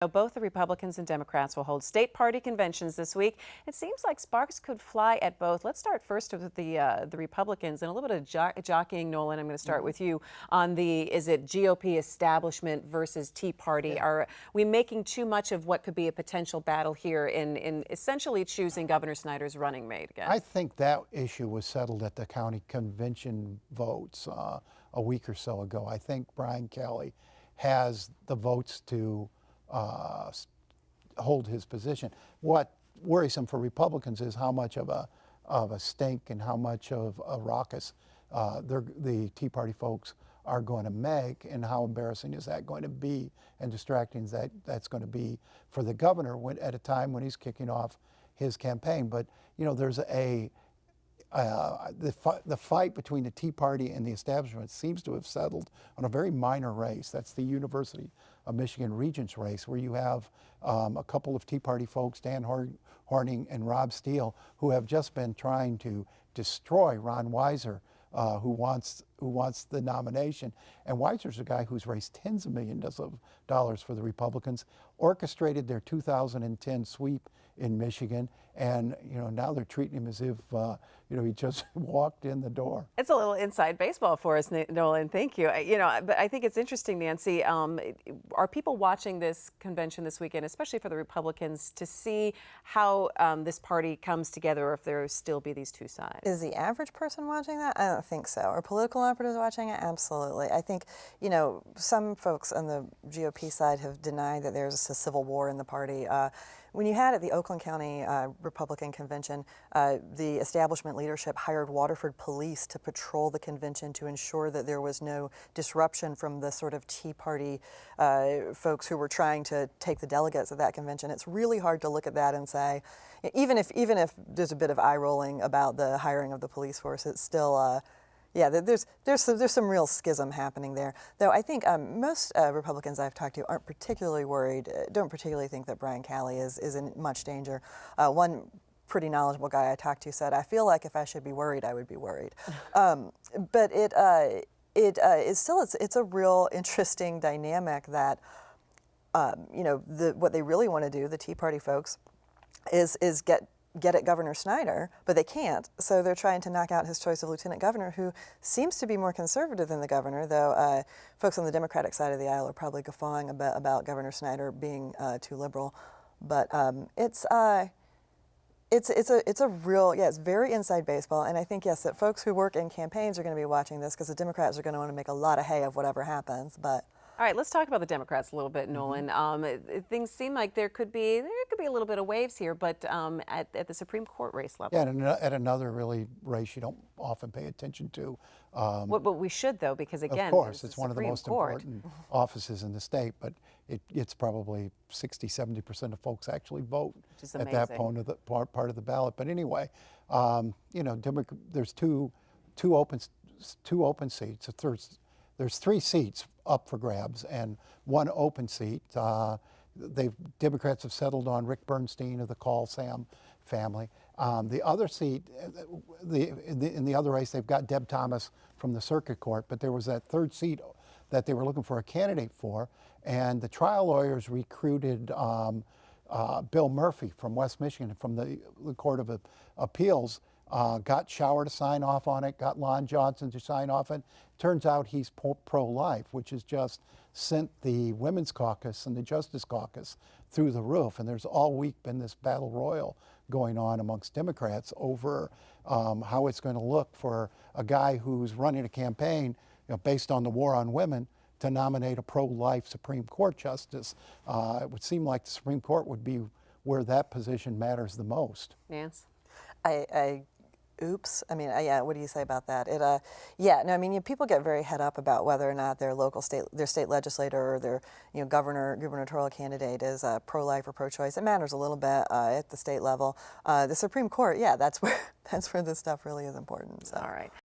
Both the Republicans and Democrats will hold state party conventions this week. It seems like sparks could fly at both. Let's start first with the Republicans and a little bit of jockeying. Nolan, I'm going to start with you on is it GOP establishment versus Tea Party? Yeah. Are we making too much of what could be a potential battle here in essentially choosing Governor Snyder's running mate again? I think that issue was settled at the county convention votes a week or so ago. I think Brian Kelly has the votes to hold his position. What worrisome for Republicans is how much of a stink and how much of a raucous the Tea Party folks are going to make, and how embarrassing is that going to be, and distracting that's going to be for the governor at a time when he's kicking off his campaign. But you know, there's the fight between the Tea Party and the establishment seems to have settled on a very minor race. That's the University of Michigan Regents race, where you have a couple of Tea Party folks, Dan Horning and Rob Steele, who have just been trying to destroy Ron Weiser, who wants the nomination. And Weiser's a guy who's raised tens of millions of dollars for the Republicans, orchestrated their 2010 sweep in Michigan, and you know, now they're treating him as if he just walked in the door. It's a little inside baseball for us, Nolan. Thank you. But I think it's interesting, Nancy. Are people watching this convention this weekend, especially for the Republicans, to see how this party comes together, or if there will still be these two sides? Is the average person watching that? I don't think so. Are political operatives watching it? Absolutely. I think, some folks on the GOP side have denied that there's a civil war in the party. When you had at the Oakland County Republican Convention, the establishment leadership hired Waterford police to patrol the convention to ensure that there was no disruption from the sort of Tea Party folks who were trying to take the delegates at that convention. It's really hard to look at that and say, even if there's a bit of eye rolling about the hiring of the police force, it's still yeah, there's some real schism happening there. Though I think most Republicans I've talked to aren't particularly worried, don't particularly think that Brian Kelly is in much danger. One pretty knowledgeable guy I talked to said, "I feel like if I should be worried, I would be worried." But it's still a real interesting dynamic that what they really want to do, the Tea Party folks, is get at Governor Snyder, but they can't, so they're trying to knock out his choice of lieutenant governor, who seems to be more conservative than the governor, though folks on the Democratic side of the aisle are probably guffawing about Governor Snyder being too liberal. But it's a real, it's very inside baseball, and I think, yes, that folks who work in campaigns are going to be watching this, because the Democrats are going to want to make a lot of hay of whatever happens. But all right, let's talk about the Democrats a little bit, Nolan. Things seem like there could be a little bit of waves here, but at the Supreme Court race level. Yeah, and at another really race you don't often pay attention to. But we should, though, because again, of course, it's the one of the Supreme most Court. important offices in the state, but it's probably 60–70% of folks actually vote at that part of the ballot. But anyway, there's two open seats. There's 3 seats up for grabs and 1 open seat. Democrats have settled on Rick Bernstein of the Call Sam family. The other seat, in the other race, they've got Deb Thomas from the Circuit Court, but there was that 3rd seat that they were looking for a candidate for, and the trial lawyers recruited Bill Murphy from West Michigan, from the Court of Appeals. Got Shower to sign off on it, got Lon Johnson to sign off on it. Turns out he's pro-life, which has just sent the Women's Caucus and the Justice Caucus through the roof. And there's all week been this battle royal going on amongst Democrats over how it's going to look for a guy who's running a campaign based on the war on women to nominate a pro-life Supreme Court justice. It would seem like the Supreme Court would be where that position matters the most. Nance? Oops. I mean, yeah. What do you say about that? Yeah. No. I mean, people get very head up about whether or not their state legislator or their, gubernatorial candidate is pro-life or pro-choice. It matters a little bit at the state level. The Supreme Court, yeah, that's where this stuff really is important. So. All right.